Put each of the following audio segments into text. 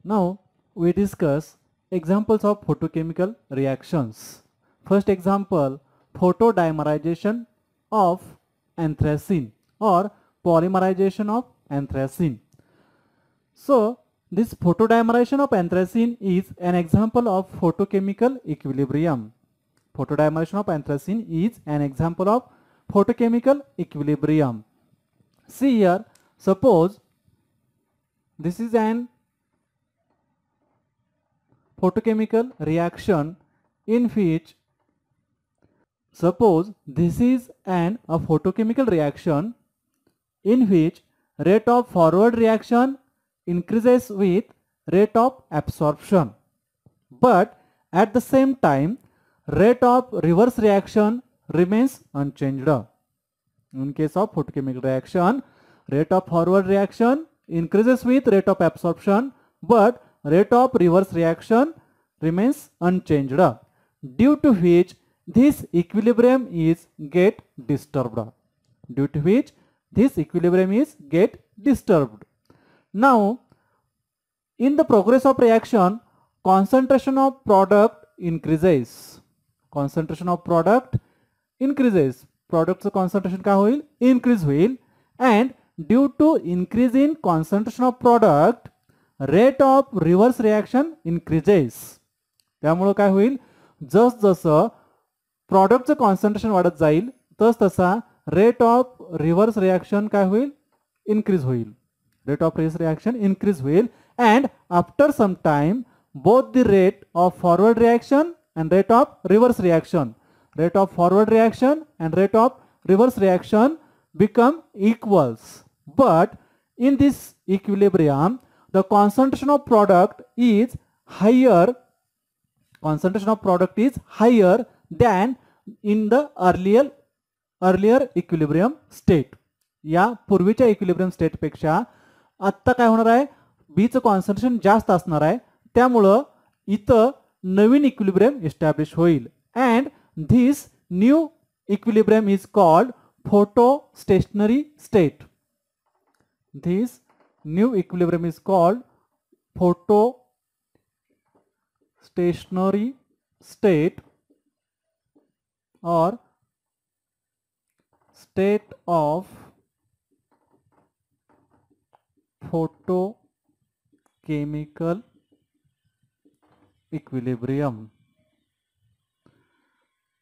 Now we discuss examples of photochemical reactions. First example, photodimerization of anthracene or polymerization of anthracene. So this photodimerization of anthracene is an example of photochemical equilibrium. Photodimerization of anthracene is an example of photochemical equilibrium. See here, suppose this is an photochemical reaction in which a photochemical reaction in which rate of forward reaction increases with rate of absorption, but at the same time rate of reverse reaction remains unchanged. In case of photochemical reaction, rate of forward reaction increases with rate of absorption, but rate of reverse reaction remains unchanged, due to which this equilibrium is get disturbed. Now, in the progress of reaction, concentration of product increases. Productचं concentration काय होईल? Increase होईल. And due to increase in concentration of product, rate of reverse reaction increases. त्यामुळे काय होईल? जसं प्रॉडक्टचं concentration वाढत जाईल तसा रेट ऑफ रिव्हर्स रिॲक्शन काय होईल? इन्क्रीज होईल. and after some time both the rate of forward reaction and rate of reverse reaction become equals. But in this equilibrium the concentration of product is higher than in the earlier equilibrium state. या पूर्वीच्या equilibrium state पेक्षा आता काय होणार आहे? बीचं concentration जास्त असणार आहे, त्यामुळं इथं नवीन इक्विलिब्रियम एस्टॅब्लिश होईल. And this new equilibrium is called photostationary state. or state of photochemical equilibrium.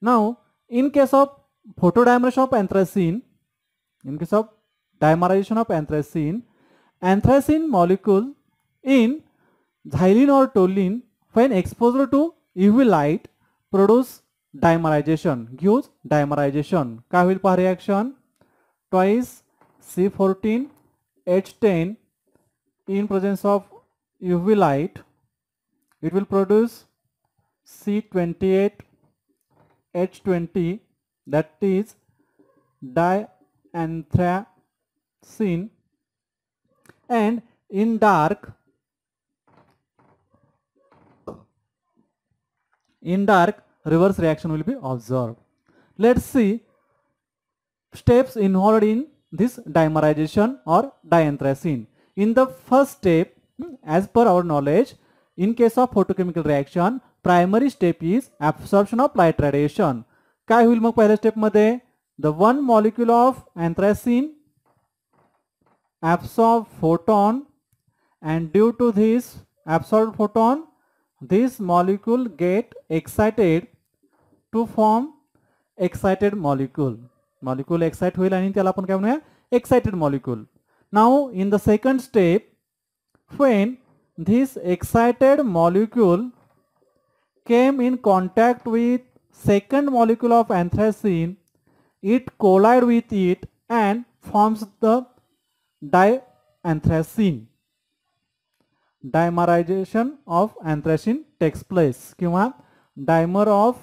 Now, in case of photodimerization of anthracene, anthracene molecule in xylene or toluene when exposed to UV light produce dimerization, gives dimerization. काय होईल पहा reaction? Twice C14H10 in presence of UV light, it will produce C28H20, that is dianthracene, and in dark reverse reaction will be observed. Let's see steps involved in this dimerization or dianthracene. In the first step, as per our knowledge, in case of photochemical reaction, primary step is absorption of light radiation. काय होईल मग पहिल्या step मध्ये? The one molecule of anthracene absorb photon, and due to this absorbed photon, this molecule get excited to form excited molecule. Molecule excite होईल आणि त्याला आपण काय म्हणूया? Excited molecule. Now in the second step, when this excited molecule came in contact with second molecule of anthracene, it collide with it and forms the dianthracene. Dimerization of anthracene takes place किंवा dimer of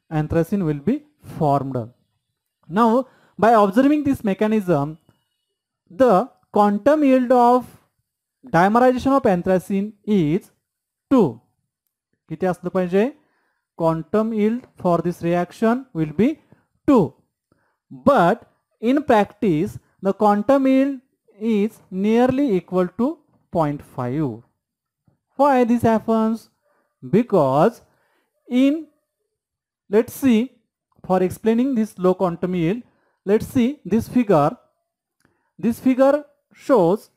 anthracene will be formed. Now, by observing this mechanism, the quantum yield of dimerization of anthracene is 2. किती असलं पाहिजे? Quantum yield for this reaction will be 2. But in practice, the quantum yield is nearly equal to 0.5. Why this happens? Because let's see, for explaining this low quantum yield, let's see this figure. This figure shows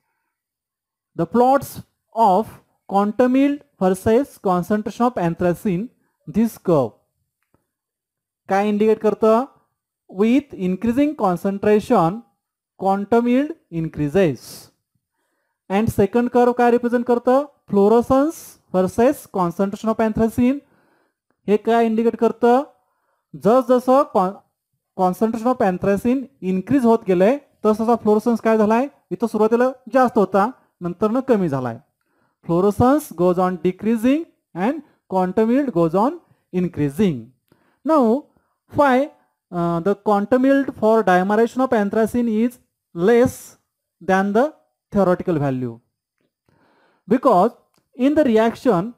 the plots of quantum yield versus concentration of anthracene. This curve काय indicate करतं? With increasing concentration, quantum yield increases. And second curve काय represent करतं? Fluorescence versus concentration of anthracene. हे काय indicate करतं? जसं concentration of अँथ्रासिन increase होत गेलंय तसं फ्लोरोसन्स काय झालाय? इथं सुरुवातीला जास्त होता, नंतर कमी झालाय. Fluorescence goes on decreasing and quantum yield goes on increasing. Now why the quantum yield for dimerization of anthracene is less than the theoretical value? Because in the reaction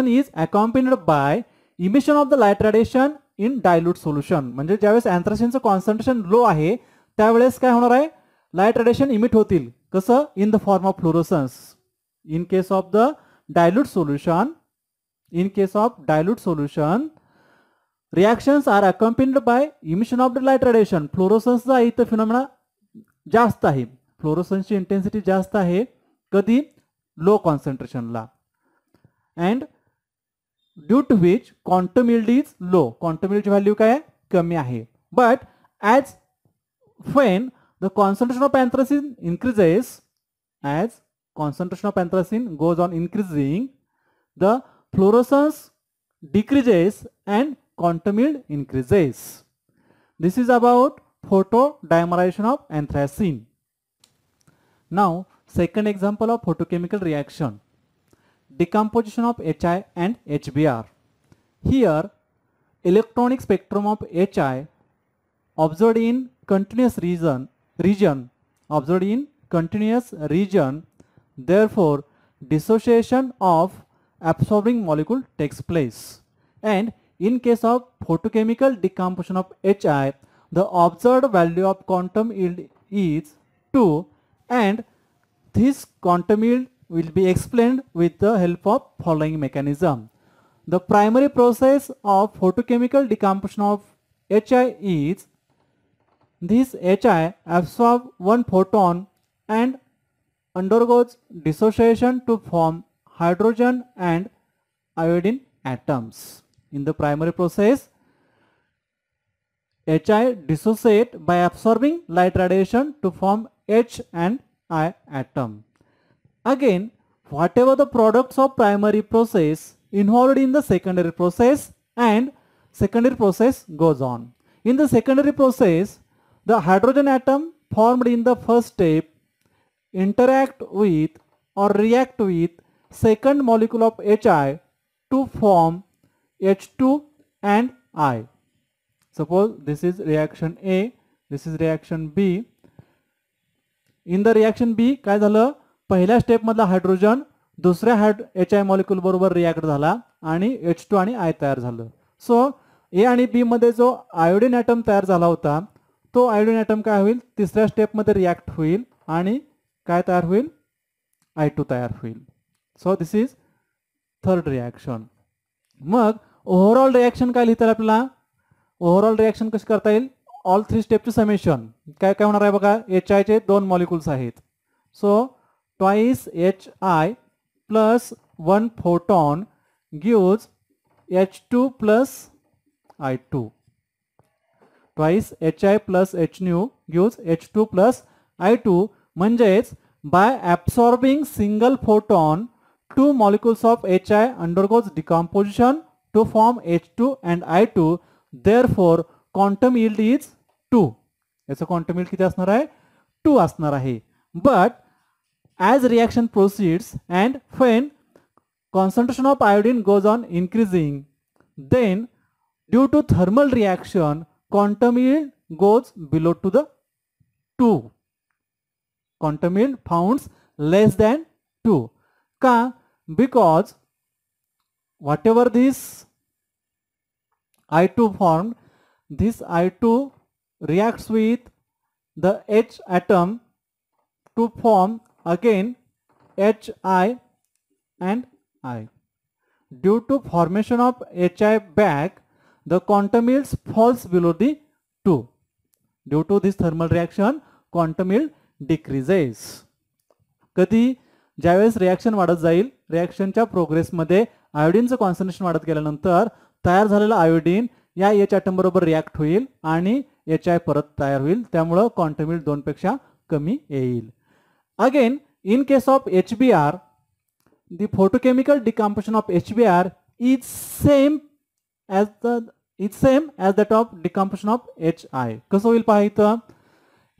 is accompanied by emission of the light radiation in dilute solution. म्हणजे ज्यावेळेस अँथ्रासिनचं concentration लो आहे त्यावेळेस काय होणार आहे? Light radiation emit होतील. कसं? In the form of fluorescence. In case of the dilute solution reactions are accompanied by emission of the light radiation. फ्लोरोसन्सचा इथं फिनॉमिना जास्त आहे. फ्लोरोसन्सची इंटेन्सिटी जास्त आहे कधी? लो कॉन्सन्ट्रेशनला. And due to which quantum yield is low. Quantum यील्डची व्हॅल्यू काय? कमी आहे. But as when the concentration of anthracene increases, as concentration of anthracene goes on increasing, the fluorescence decreases and quantum yield increases. This is about photodimerization of anthracene. Now second example of photochemical reaction, decomposition of HI and HBr. Here electronic spectrum of HI observed in continuous region, therefore dissociation of absorbing molecule takes place. And in case of photochemical decomposition of HI, the observed value of quantum yield is 2, and this quantum yield will be explained with the help of following mechanism. The primary process of photochemical decomposition of HI is this HI absorbs one photon and undergoes dissociation to form hydrogen and iodine atoms. In the primary process, HI dissociate by absorbing light radiation to form H and I atom. Again, whatever the products of primary process involved in the secondary process, and secondary process goes on. In the secondary process, the hydrogen atom formed in the first step interact with or react with second molecule of HI to form H2 and I. Suppose this is reaction A, this is reaction B. In the reaction B काय झालं? पहिल्या step मधला hydrogen दुसऱ्या HI molecule बरोबर react झाला आणि H2 आणि I तयार झालं. सो A आणि B मध्ये जो आयोडीन ॲटम तयार झाला होता तो आयोडीन ॲटम काय होईल? तिसऱ्या स्टेप मध्ये रिॲक्ट होईल आणि काय तयार होईल? I2 तयार होईल. So this is third reaction. Mug overall reaction काय लिहिता येईल आपल्याला? ओव्हरऑल रिॲक्शन कशी करता येईल? ऑल थ्री स्टेपचे समेशन काय काय होणार आहे बघा. HI चे दोन मॉलिक्युल्स आहेत. So twice HI plus one photon gives H2 plus I2. Twice HI plus HNu gives H2 plus I2. म्हणजेच by absorbing single photon, two molecules of HI undergoes decomposition to form H2 and I2. Therefore quantum yield is 2. याचा quantum yield किती असणार आहे? 2 असणार आहे. But as reaction proceeds and when concentration of iodine goes on increasing, then due to thermal reaction quantum yield goes below to the 2. Quantum yield found less than 2. Ka? Because whatever this I2 formed, this I2 reacts with the H atom to form again HI and I. Due to formation of HI back, the quantum yield falls below the 2. Due to this thermal reaction, quantum yield decreases. कधी ज्यावेळेस reaction वाढत जाईल, रिॲक्शनच्या प्रोग्रेसमध्ये आयोडीनचं concentration वाढत गेल्यानंतर तयार झालेला iodine या H atom बरोबर रिॲक्ट होईल आणि HI परत तयार होईल, त्यामुळे क्वांटम यील्ड 2 पेक्षा कमी येईल. Again in case of HBr, the photochemical decomposition of HBr is same as that of decomposition of HI. कसं होईल पहा इथं,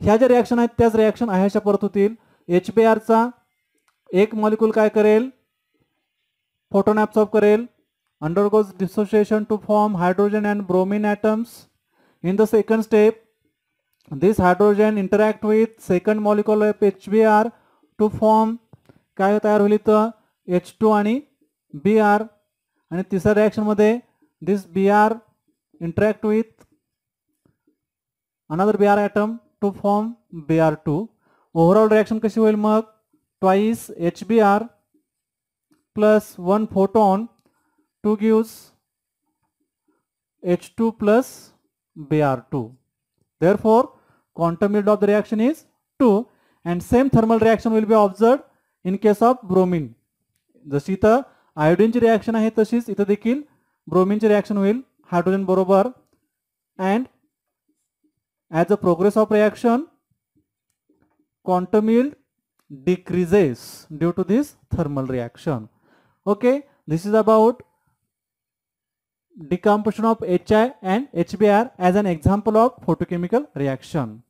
ह्या ज्या रिॲक्शन आहेत त्याच रिॲक्शन ह्याच्या परत होतील. HBr चा एक मॉलिक्यूल काय करेल, फोटोन ऍब्सॉर्ब करेल, undergoes dissociation to form hydrogen and bromine atoms. In the second step, this hydrogen interact with second molecule of HBr to form काय तयार होईल इथं H2 आणि Br. आणि तिसऱ्या रिॲक्शन मध्ये this Br interact with another Br atom to form Br2. Overall reaction कशी होईल मग, twice HBr plus 1 photon to gives H2 plus Br2. Therefore, quantum yield of the reaction is 2, and same thermal reaction will be observed in case of bromine. जशी इथं आयोडीनची reaction आहे तशीच इथं देखील ब्रोमीनची reaction होईल hydrogen बरोबर. and as a progress of reaction, quantum yield decreases due to this thermal reaction. Okay, this is about decomposition of HI and HBr as an example of photochemical reaction.